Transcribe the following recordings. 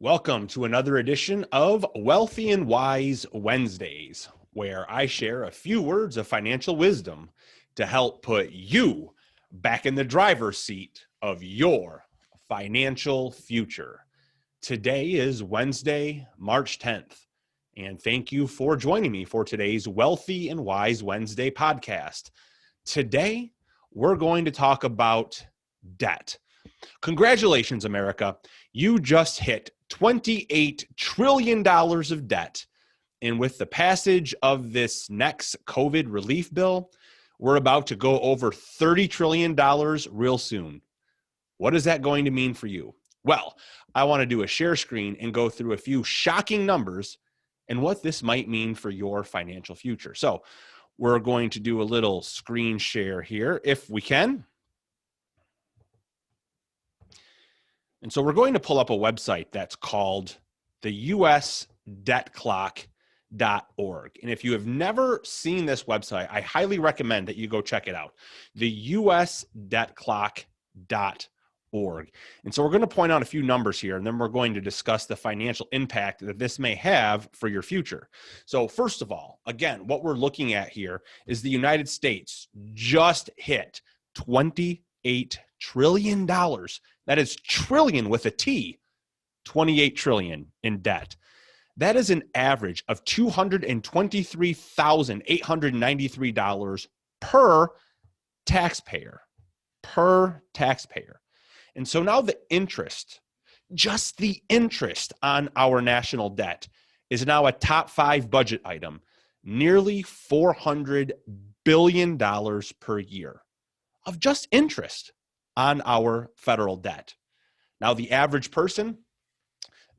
Welcome to another edition of Wealthy and Wise Wednesdays, where I share a few words of financial wisdom to help put you back in the driver's seat of your financial future. Today is Wednesday, March 10th, and thank you for joining me for today's Wealthy and Wise Wednesday podcast. Today, we're going to talk about debt. Congratulations, America. You just hit $28 trillion of debt. And with the passage of this next COVID relief bill, we're about to go over $30 trillion real soon. What is that going to mean for you? Well, I want to do a share screen and go through a few shocking numbers and what this might mean for your financial future. So we're going to do a little screen share here if we can. And so we're going to pull up a website that's called the usdebtclock.org. And if you have never seen this website, I highly recommend that you go check it out, the usdebtclock.org. And so we're going to point out a few numbers here, and then we're going to discuss the financial impact that this may have for your future. So first of all, again, what we're looking at here is the United States just hit $28 trillion. That is trillion with a T, 28 trillion in debt. That is an average of $223,893 per taxpayer. And so now the interest, just the interest on our national debt is now a top 5 budget item, nearly $400 billion per year of just interest on our federal debt. Now, the average person,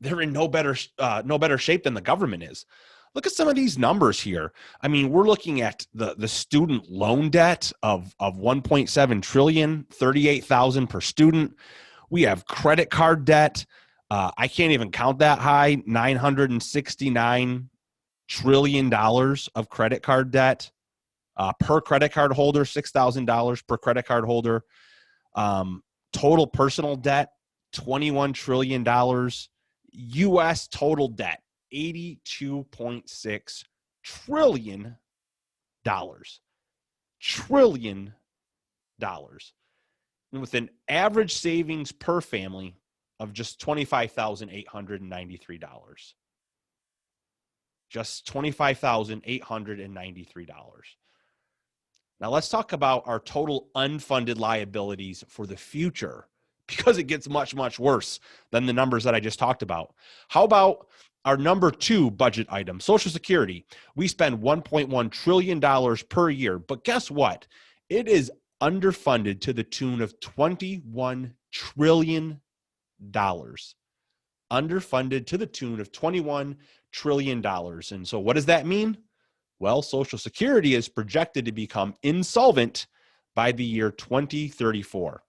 they're in no better shape than the government is. Look at some of these numbers here. I mean, we're looking at the student loan debt of 1.7 trillion, 38,000 per student. We have credit card debt. I can't even count that high, $969 trillion of credit card debt per credit card holder, $6,000 per credit card holder. Total personal debt, $21 trillion. U.S. total debt, $82.6 trillion. And with an average savings per family of just $25,893. Just $25,893. Now let's talk about our total unfunded liabilities for the future, because it gets much, much worse than the numbers that I just talked about. How about our number 2 budget item, Social Security? We spend $1.1 trillion per year, but guess what? It is underfunded to the tune of $21 trillion. Underfunded to the tune of $21 trillion. And so what does that mean? Well, Social Security is projected to become insolvent by the year 2034.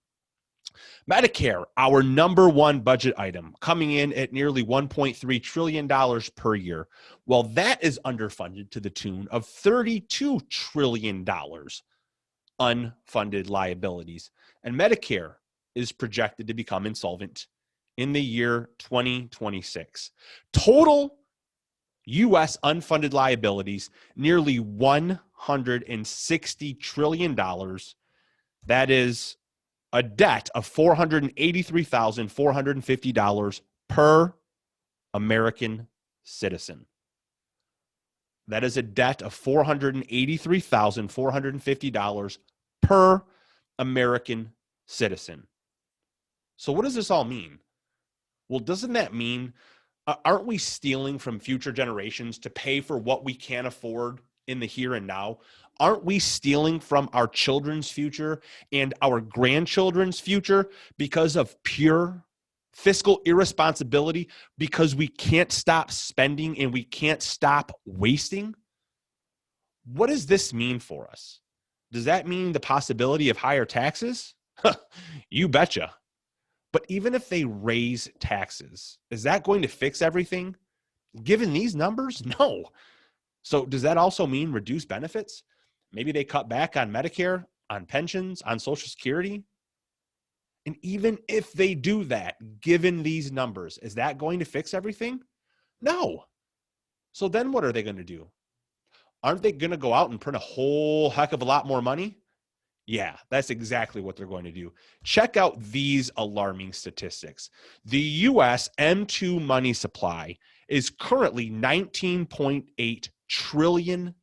Medicare, our number 1 budget item, coming in at nearly $1.3 trillion per year. Well, that is underfunded to the tune of $32 trillion unfunded liabilities. And Medicare is projected to become insolvent in the year 2026. Total U.S. unfunded liabilities, nearly $160 trillion. That is a debt of $483,450 per American citizen. That is a debt of $483,450 per American citizen. So what does this all mean? Well, doesn't that mean aren't we stealing from future generations to pay for what we can't afford in the here and now? Aren't we stealing from our children's future and our grandchildren's future because of pure fiscal irresponsibility, because we can't stop spending and we can't stop wasting? What does this mean for us? Does that mean the possibility of higher taxes? You betcha. But even if they raise taxes, is that going to fix everything? Given these numbers, no. So does that also mean reduced benefits? Maybe they cut back on Medicare, on pensions, on Social Security. And even if they do that, given these numbers, is that going to fix everything? No. So then what are they going to do? Aren't they going to go out and print a whole heck of a lot more money? Yeah, that's exactly what they're going to do. Check out these alarming statistics. The US M2 money supply is currently $19.8 trillion.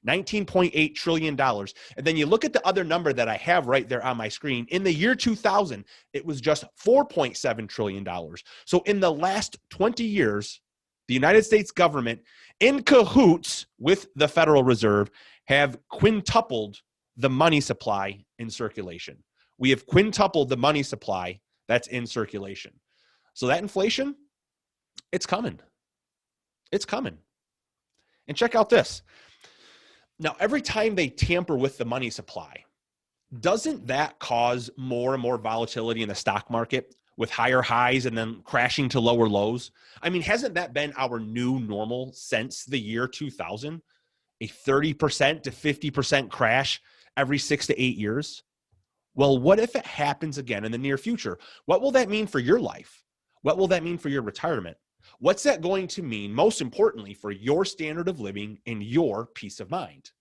$19.8 trillion. And then you look at the other number that I have right there on my screen. In the year 2000, it was just $4.7 trillion. So in the last 20 years, the United States government, in cahoots with the Federal Reserve, have quintupled the money supply in circulation. We have quintupled the money supply that's in circulation. So that inflation, it's coming. It's coming. And check out this. Now, every time they tamper with the money supply, doesn't that cause more and more volatility in the stock market with higher highs and then crashing to lower lows? I mean, hasn't that been our new normal since the year 2000? A 30% to 50% crash every 6 to 8 years? Well, what if it happens again in the near future? What will that mean for your life? What will that mean for your retirement? What's that going to mean, most importantly, for your standard of living and your peace of mind?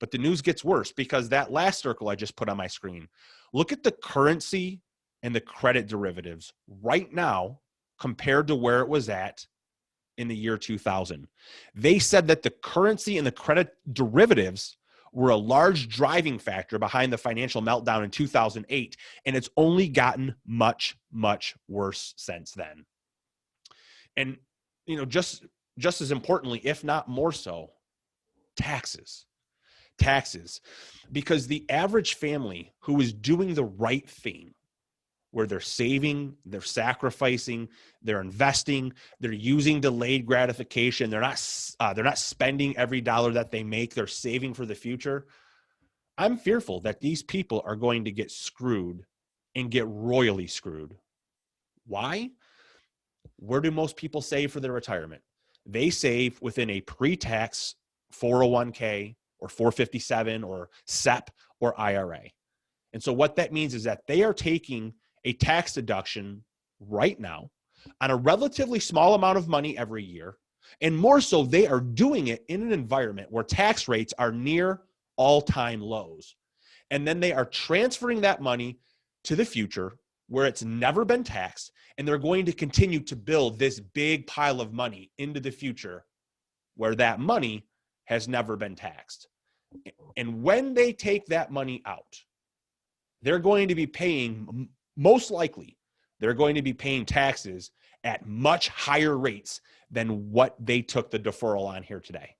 But the news gets worse, because that last circle I just put on my screen, look at the currency and the credit derivatives right now compared to where it was at in the year 2000. They said that the currency and the credit derivatives were a large driving factor behind the financial meltdown in 2008, and it's only gotten much, much worse since then. And, you know, just as importantly, if not more so, taxes. Because the average family who is doing the right thing, where they're saving, they're sacrificing, they're investing, they're using delayed gratification, they're not spending every dollar that they make, they're saving for the future. I'm fearful that these people are going to get screwed and get royally screwed. Why? Where do most people save for their retirement? They save within a pre-tax 401k or 457 or SEP or IRA. And so what that means is that they are taking a tax deduction right now on a relatively small amount of money every year. And more so, they are doing it in an environment where tax rates are near all-time lows. And then they are transferring that money to the future where it's never been taxed. And they're going to continue to build this big pile of money into the future where that money has never been taxed. And when they take that money out, they're going to be paying, most likely, they're going to be paying taxes at much higher rates than what they took the deferral on here today.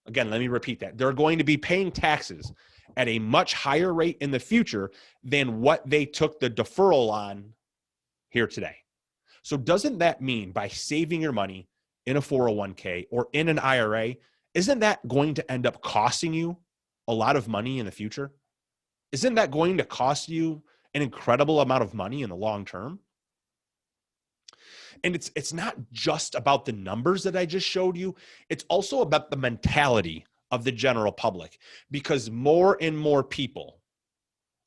Again, let me repeat that. They're going to be paying taxes at a much higher rate in the future than what they took the deferral on here today. So doesn't that mean by saving your money in a 401k or in an IRA, isn't that going to end up costing you a lot of money in the future? Isn't that going to cost you an incredible amount of money in the long term? And it's not just about the numbers that I just showed you. It's also about the mentality of the general public, because more and more people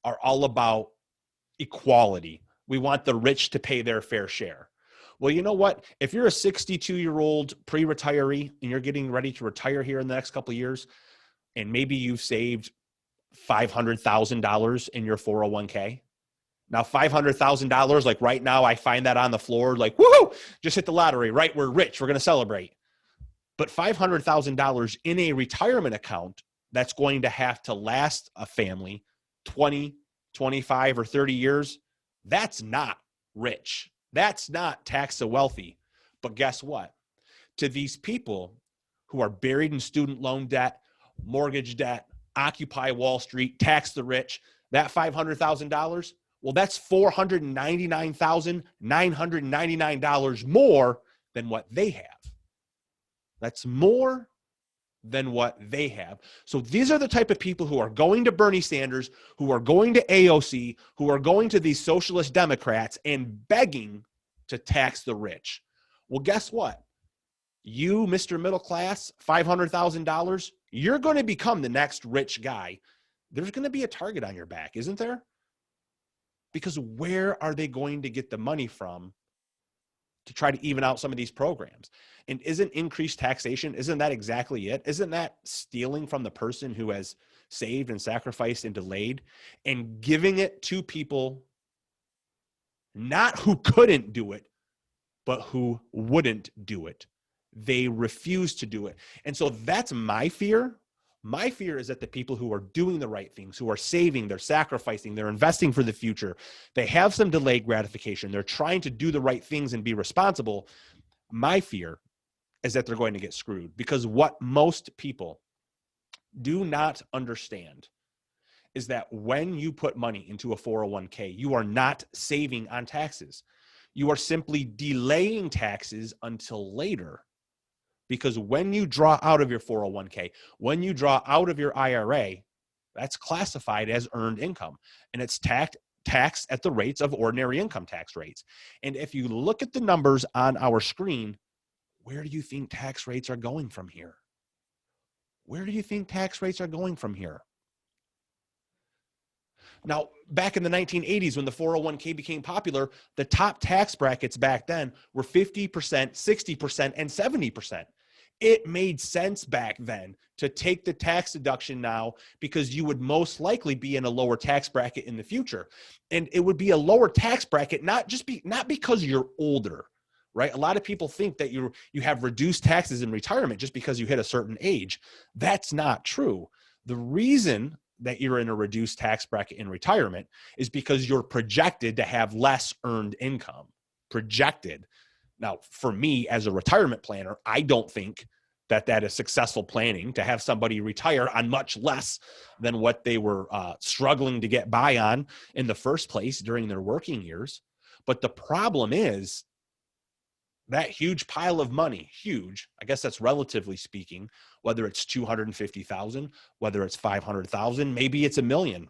are all about equality. We want the rich to pay their fair share. Well, you know what? If you're a 62-year-old pre-retiree and you're getting ready to retire here in the next couple of years, and maybe you've saved $500,000 in your 401k. Now, $500,000, like right now, I find that on the floor, like, woohoo, just hit the lottery, right? We're rich. We're going to celebrate. But $500,000 in a retirement account that's going to have to last a family 20, 25, or 30 years, that's not rich. That's not tax so wealthy. But guess what? To these people who are buried in student loan debt, mortgage debt, Occupy Wall Street, tax the rich, that $500,000, well, that's $499,999 more than what they have. That's more than what they have. So these are the type of people who are going to Bernie Sanders, who are going to AOC, who are going to these socialist Democrats and begging to tax the rich. Well, guess what? You, Mr. Middle Class, $500,000, you're going to become the next rich guy. There's going to be a target on your back, isn't there? Because where are they going to get the money from to try to even out some of these programs? And isn't increased taxation, isn't that exactly it? Isn't that stealing from the person who has saved and sacrificed and delayed and giving it to people not who couldn't do it, but who wouldn't do it? They refuse to do it. And so that's my fear. My fear is that the people who are doing the right things, who are saving, they're sacrificing, they're investing for the future, they have some delayed gratification, they're trying to do the right things and be responsible. My fear is that they're going to get screwed, because what most people do not understand is that when you put money into a 401k, you are not saving on taxes. You are simply delaying taxes until later. Because when you draw out of your 401k, when you draw out of your IRA, that's classified as earned income, and it's taxed at the rates of ordinary income tax rates. And if you look at the numbers on our screen, where do you think tax rates are going from here? Where do you think tax rates are going from here? Now, back in the 1980s, when the 401k became popular, the top tax brackets back then were 50%, 60%, and 70%. It made sense back then to take the tax deduction now, because you would most likely be in a lower tax bracket in the future. And it would be a lower tax bracket, not because you're older, right? A lot of people think that you have reduced taxes in retirement just because you hit a certain age. That's not true. The reason that you're in a reduced tax bracket in retirement is because you're projected to have less earned income. Projected. Now, for me as a retirement planner, I don't think that is successful planning to have somebody retire on much less than what they were struggling to get by on in the first place during their working years. But the problem is that huge pile of money, huge, I guess that's relatively speaking, whether it's 250,000, whether it's 500,000, maybe it's $1 million.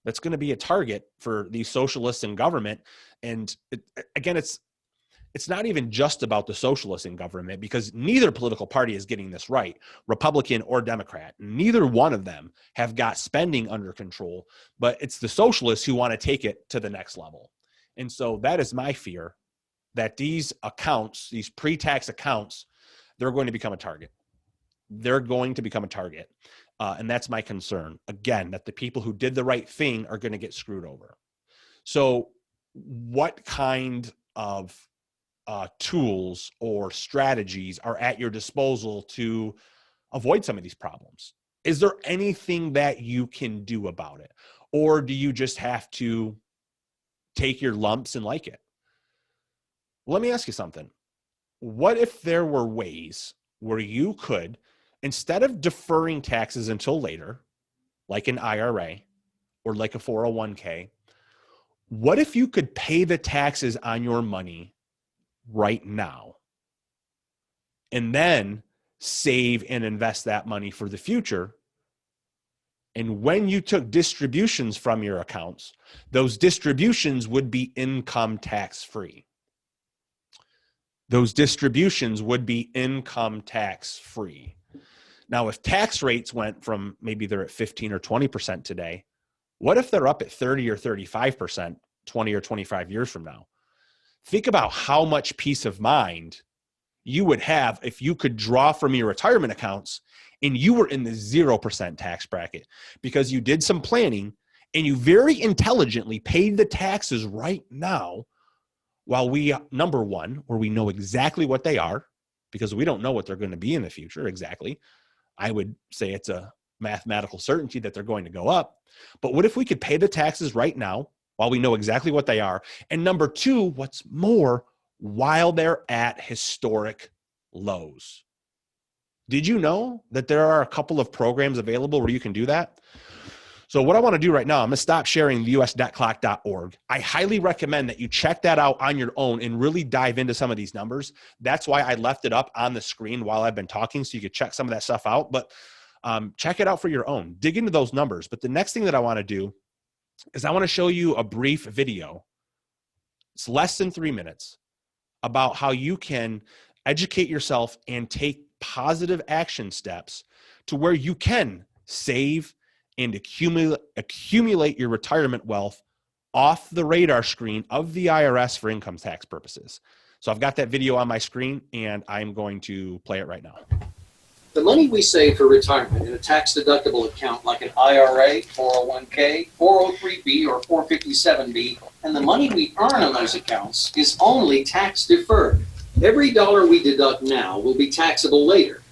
That's going to be a target for these socialists in government. And again, it's not even just about the socialists in government, because neither political party is getting this right, Republican or Democrat. Neither one of them have got spending under control, but it's the socialists who want to take it to the next level. And so that is my fear, that these accounts, these pre-tax accounts, they're going to become a target. They're going to become a target. And that's my concern. Again, that the people who did the right thing are going to get screwed over. So what kind of tools or strategies are at your disposal to avoid some of these problems? Is there anything that you can do about it? Or do you just have to take your lumps and like it? Let me ask you something. What if there were ways where you could, instead of deferring taxes until later, like an IRA or like a 401k, what if you could pay the taxes on your money right now and then save and invest that money for the future? And when you took distributions from your accounts, those distributions would be income tax free. Those distributions would be income tax free. Now, if tax rates went from, maybe they're at 15 or 20% today, what if they're up at 30 or 35% 20 or 25 years from now? Think about how much peace of mind you would have if you could draw from your retirement accounts and you were in the 0% tax bracket, because you did some planning and you very intelligently paid the taxes right now, while we, number one, where we know exactly what they are, because we don't know what they're going to be in the future exactly. I would say it's a mathematical certainty that they're going to go up. But what if we could pay the taxes right now while we know exactly what they are? And number two, what's more, while they're at historic lows. Did you know that there are a couple of programs available where you can do that? So what I want to do right now, I'm going to stop sharing the usdebtclock.org. I highly recommend that you check that out on your own and really dive into some of these numbers. That's why I left it up on the screen while I've been talking, so you could check some of that stuff out. But check it out for your own. Dig into those numbers. But the next thing that I want to do is I want to show you a brief video. It's less than 3 minutes about how you can educate yourself and take positive action steps to where you can save and accumulate your retirement wealth off the radar screen of the IRS for income tax purposes. So I've got that video on my screen, and I'm going to play it right now. The money we save for retirement in a tax-deductible account like an IRA, 401k, 403b, or 457b, and the money we earn on those accounts is only tax-deferred. Every dollar we deduct now will be taxable later,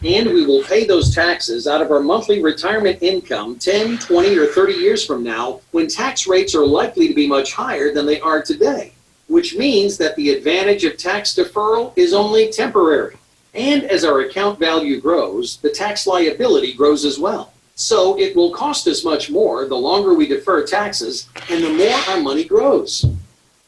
and we will pay those taxes out of our monthly retirement income 10, 20, or 30 years from now, when tax rates are likely to be much higher than they are today, which means that the advantage of tax deferral is only temporary. And as our account value grows, the tax liability grows as well. So it will cost us much more the longer we defer taxes and the more our money grows.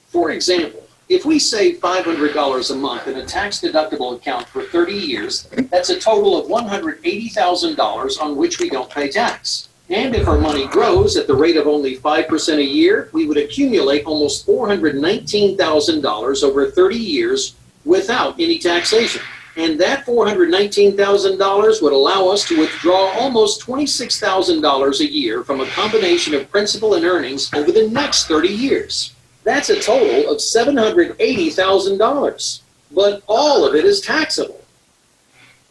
For example, if we save $500 a month in a tax-deductible account for 30 years, that's a total of $180,000 on which we don't pay tax. And if our money grows at the rate of only 5% a year, we would accumulate almost $419,000 over 30 years without any taxation. And that $419,000 would allow us to withdraw almost $26,000 a year from a combination of principal and earnings over the next 30 years. That's a total of $780,000, but all of it is taxable.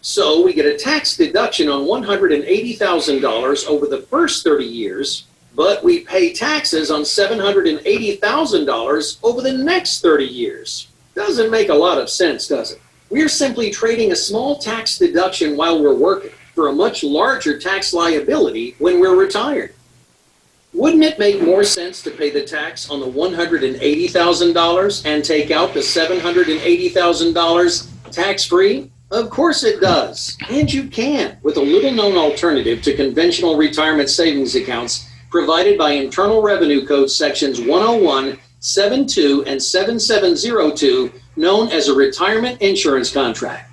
So we get a tax deduction on $180,000 over the first 30 years, but we pay taxes on $780,000 over the next 30 years. Doesn't make a lot of sense, does it? We're simply trading a small tax deduction while we're working for a much larger tax liability when we're retired. Wouldn't it make more sense to pay the tax on the $180,000 and take out the $780,000 tax-free? Of course it does. And you can, with a little-known alternative to conventional retirement savings accounts provided by Internal Revenue Code sections 101, 72, and 7702, known as a retirement insurance contract.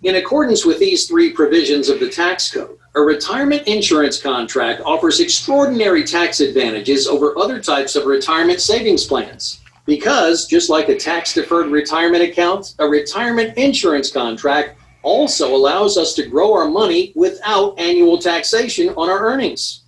In accordance with these three provisions of the tax code, a retirement insurance contract offers extraordinary tax advantages over other types of retirement savings plans. Because, just like a tax-deferred retirement account, a retirement insurance contract also allows us to grow our money without annual taxation on our earnings.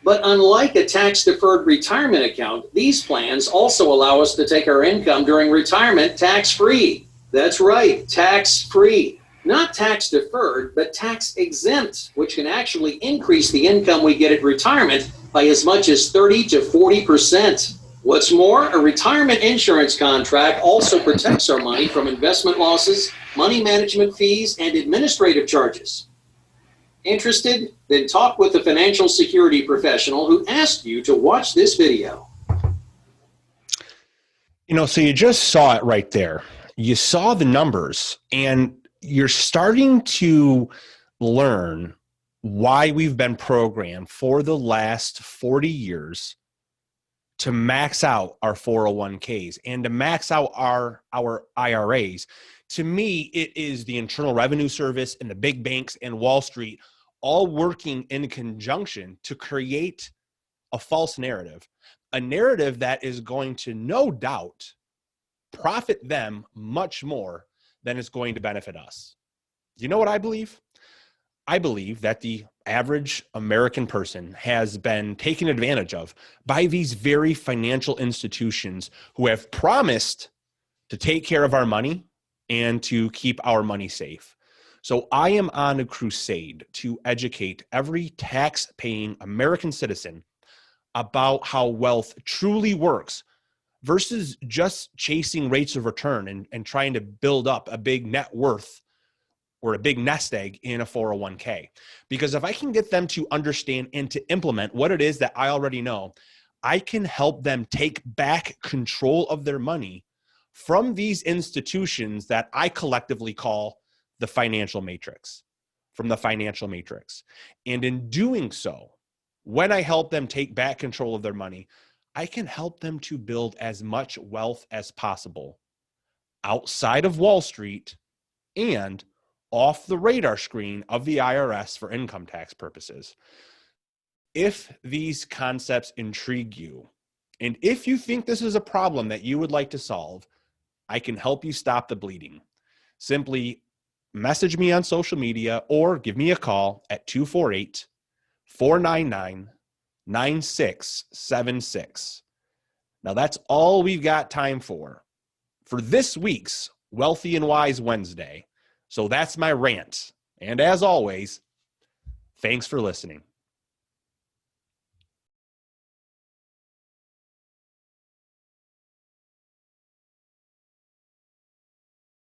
But unlike a tax-deferred retirement account, these plans also allow us to take our income during retirement tax-free. That's right, tax-free. Not tax-deferred, but tax-exempt, which can actually increase the income we get at retirement by as much as 30 to 40%. What's more, a retirement insurance contract also protects our money from investment losses, money management fees, and administrative charges. Interested? Then talk with the financial security professional who asked you to watch this video. So you just saw it right there. You saw the numbers, and you're starting to learn why we've been programmed for the last 40 years to max out our 401ks and to max out our IRAs. To me, it is the Internal Revenue Service and the big banks and Wall Street all working in conjunction to create a false narrative, a narrative that is going to no doubt profit them much more than it's going to benefit us. You know what I believe? I believe that the average American person has been taken advantage of by these very financial institutions who have promised to take care of our money and to keep our money safe. So I am on a crusade to educate every tax-paying American citizen about how wealth truly works versus just chasing rates of return and trying to build up a big net worth or a big nest egg in a 401k. Because if I can get them to understand and to implement what it is that I already know, I can help them take back control of their money from these institutions that I collectively call the financial matrix, from the financial matrix. And in doing so, when I help them take back control of their money, I can help them to build as much wealth as possible outside of Wall Street and off the radar screen of the IRS for income tax purposes. If these concepts intrigue you, and if you think this is a problem that you would like to solve, I can help you stop the bleeding. Simply message me on social media or give me a call at 248-499-9797. 9676. Now, that's all we've got time for this week's Wealthy and Wise Wednesday. So that's my rant. And as always, thanks for listening.